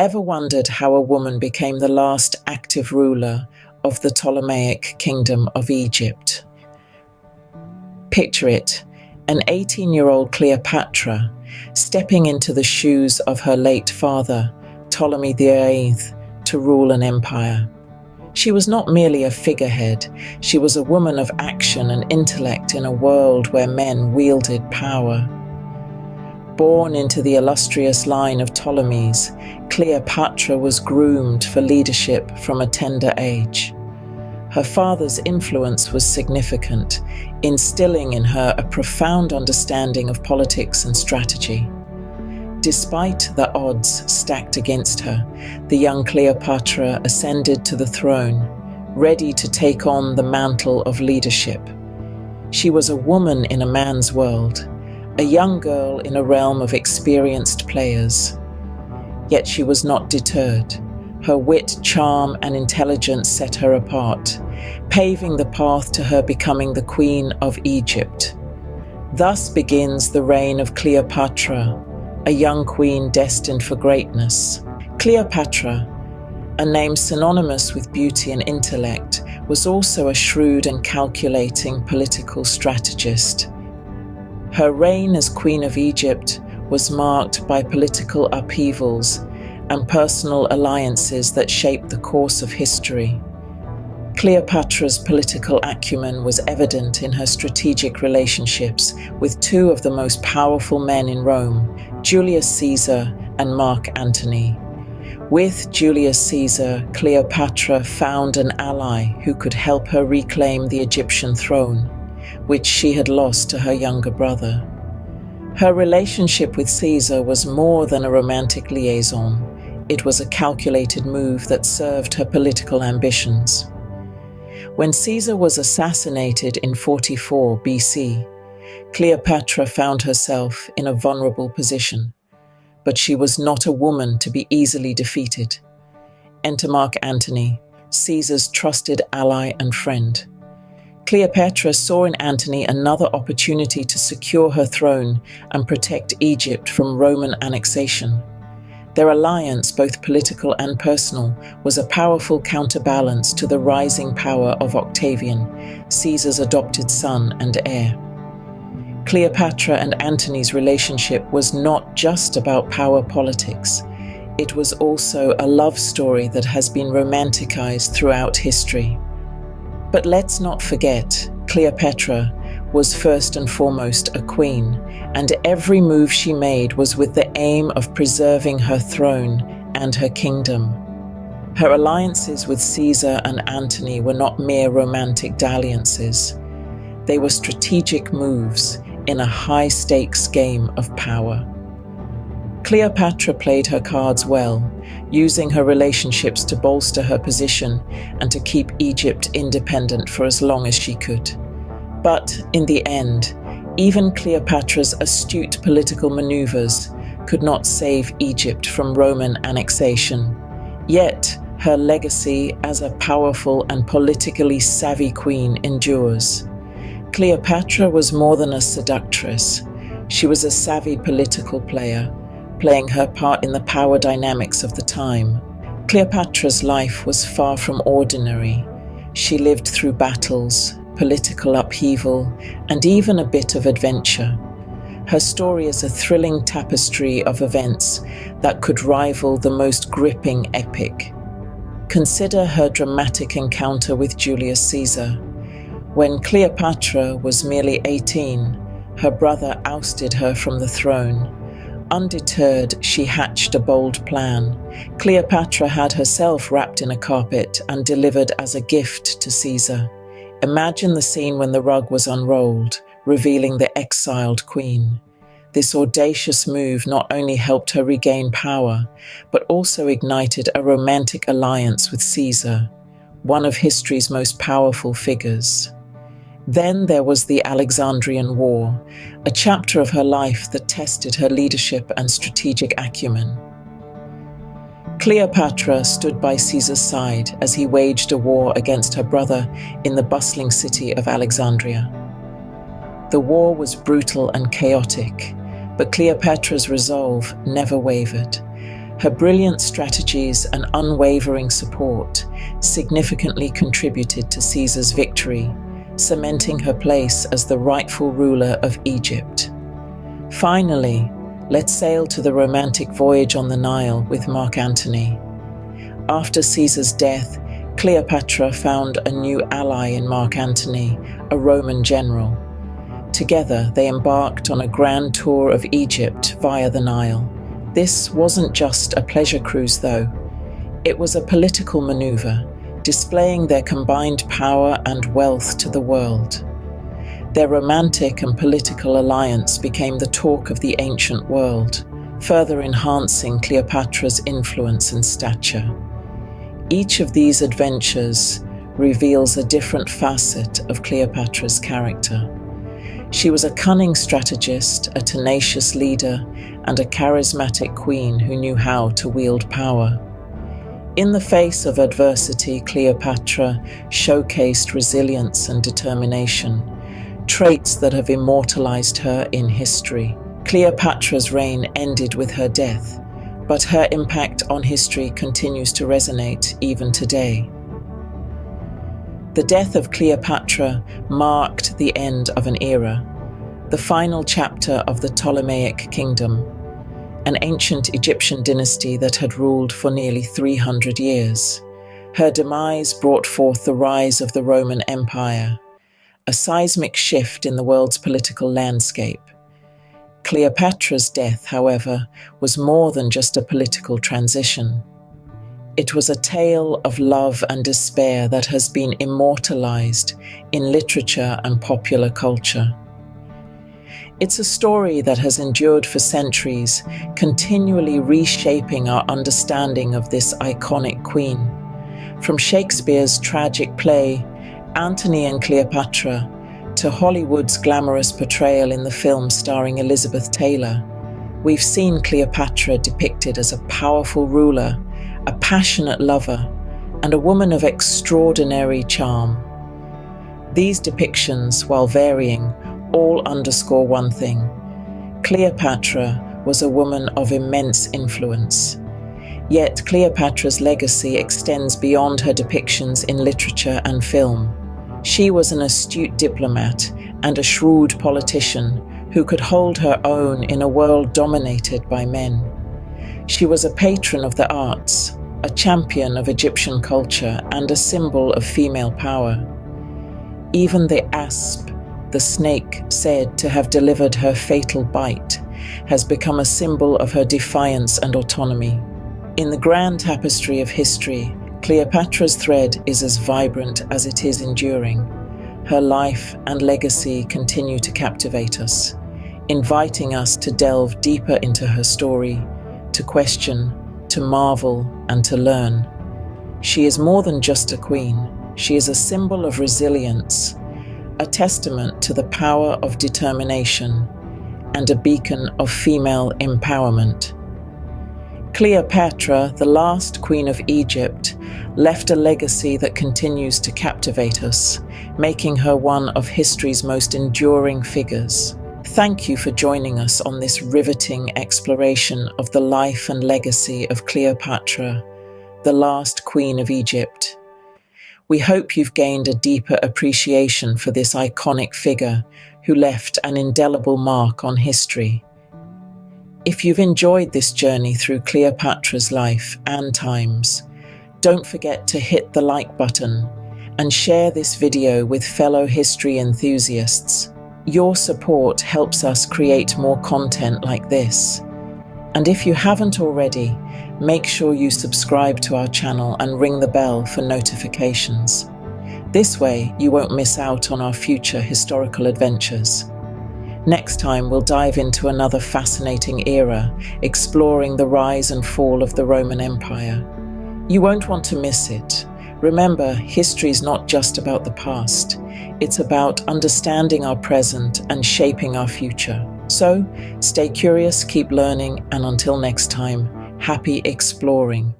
Ever wondered how a woman became the last active ruler of the Ptolemaic kingdom of Egypt? Picture it, an 18-year-old Cleopatra stepping into the shoes of her late father, Ptolemy VIII, to rule an empire. She was not merely a figurehead, she was a woman of action and intellect in a world where men wielded power. Born into the illustrious line of Ptolemies, Cleopatra was groomed for leadership from a tender age. Her father's influence was significant, instilling in her a profound understanding of politics and strategy. Despite the odds stacked against her, the young Cleopatra ascended to the throne, ready to take on the mantle of leadership. She was a woman in a man's world, a young girl in a realm of experienced players. Yet she was not deterred. Her wit, charm, and intelligence set her apart, paving the path to her becoming the Queen of Egypt. Thus begins the reign of Cleopatra, a young queen destined for greatness. Cleopatra, a name synonymous with beauty and intellect, was also a shrewd and calculating political strategist. Her reign as Queen of Egypt was marked by political upheavals and personal alliances that shaped the course of history. Cleopatra's political acumen was evident in her strategic relationships with two of the most powerful men in Rome, Julius Caesar and Marc Antony. With Julius Caesar, Cleopatra found an ally who could help her reclaim the Egyptian throne, which she had lost to her younger brother. Her relationship with Caesar was more than a romantic liaison. It was a calculated move that served her political ambitions. When Caesar was assassinated in 44 BC, Cleopatra found herself in a vulnerable position, but she was not a woman to be easily defeated. Enter Marc Antony, Caesar's trusted ally and friend. Cleopatra saw in Antony another opportunity to secure her throne and protect Egypt from Roman annexation. Their alliance, both political and personal, was a powerful counterbalance to the rising power of Octavian, Caesar's adopted son and heir. Cleopatra and Antony's relationship was not just about power politics. It was also a love story that has been romanticized throughout history. But let's not forget, Cleopatra was first and foremost a queen, and every move she made was with the aim of preserving her throne and her kingdom. Her alliances with Caesar and Antony were not mere romantic dalliances. They were strategic moves in a high-stakes game of power. Cleopatra played her cards well, using her relationships to bolster her position and to keep Egypt independent for as long as she could. But in the end, even Cleopatra's astute political maneuvers could not save Egypt from Roman annexation. Yet, her legacy as a powerful and politically savvy queen endures. Cleopatra was more than a seductress. She was a savvy political player, playing her part in the power dynamics of the time. Cleopatra's life was far from ordinary. She lived through battles, political upheaval, and even a bit of adventure. Her story is a thrilling tapestry of events that could rival the most gripping epic. Consider her dramatic encounter with Julius Caesar. When Cleopatra was merely 18, her brother ousted her from the throne. Undeterred, she hatched a bold plan. Cleopatra had herself wrapped in a carpet and delivered as a gift to Caesar. Imagine the scene when the rug was unrolled, revealing the exiled queen. This audacious move not only helped her regain power, but also ignited a romantic alliance with Caesar, one of history's most powerful figures. Then there was the Alexandrian War, a chapter of her life that tested her leadership and strategic acumen. Cleopatra stood by Caesar's side as he waged a war against her brother in the bustling city of Alexandria. The war was brutal and chaotic, but Cleopatra's resolve never wavered. Her brilliant strategies and unwavering support significantly contributed to Caesar's victory, cementing her place as the rightful ruler of Egypt. Finally, let's sail to the romantic voyage on the Nile with Marc Antony. After Caesar's death, Cleopatra found a new ally in Marc Antony, a Roman general. Together, they embarked on a grand tour of Egypt via the Nile. This wasn't just a pleasure cruise, though. It was a political maneuver, displaying their combined power and wealth to the world. Their romantic and political alliance became the talk of the ancient world, further enhancing Cleopatra's influence and stature. Each of these adventures reveals a different facet of Cleopatra's character. She was a cunning strategist, a tenacious leader, and a charismatic queen who knew how to wield power. In the face of adversity, Cleopatra showcased resilience and determination, traits that have immortalized her in history. Cleopatra's reign ended with her death, but her impact on history continues to resonate even today. The death of Cleopatra marked the end of an era, the final chapter of the Ptolemaic kingdom, an ancient Egyptian dynasty that had ruled for nearly 300 years. Her demise brought forth the rise of the Roman Empire, a seismic shift in the world's political landscape. Cleopatra's death, however, was more than just a political transition. It was a tale of love and despair that has been immortalized in literature and popular culture. It's a story that has endured for centuries, continually reshaping our understanding of this iconic queen. From Shakespeare's tragic play, Antony and Cleopatra, to Hollywood's glamorous portrayal in the film starring Elizabeth Taylor, we've seen Cleopatra depicted as a powerful ruler, a passionate lover, and a woman of extraordinary charm. These depictions, while varying, all underscore one thing: Cleopatra was a woman of immense influence. Yet Cleopatra's legacy extends beyond her depictions in literature and film. She was an astute diplomat and a shrewd politician who could hold her own in a world dominated by men. She was a patron of the arts, a champion of Egyptian culture, and a symbol of female power. Even the asp, the snake said to have delivered her fatal bite, has become a symbol of her defiance and autonomy. In the grand tapestry of history, Cleopatra's thread is as vibrant as it is enduring. Her life and legacy continue to captivate us, inviting us to delve deeper into her story, to question, to marvel, and to learn. She is more than just a queen. She is a symbol of resilience, a testament to the power of determination, and a beacon of female empowerment. Cleopatra, the last queen of Egypt, left a legacy that continues to captivate us, making her one of history's most enduring figures. Thank you for joining us on this riveting exploration of the life and legacy of Cleopatra, the last queen of Egypt. We hope you've gained a deeper appreciation for this iconic figure who left an indelible mark on history. If you've enjoyed this journey through Cleopatra's life and times, don't forget to hit the like button and share this video with fellow history enthusiasts. Your support helps us create more content like this. And if you haven't already, make sure you subscribe to our channel and ring the bell for notifications. This way, you won't miss out on our future historical adventures. Next time, we'll dive into another fascinating era, exploring the rise and fall of the Roman Empire. You won't want to miss it. Remember, history is not just about the past. It's about understanding our present and shaping our future. So, stay curious, keep learning, and until next time, happy exploring.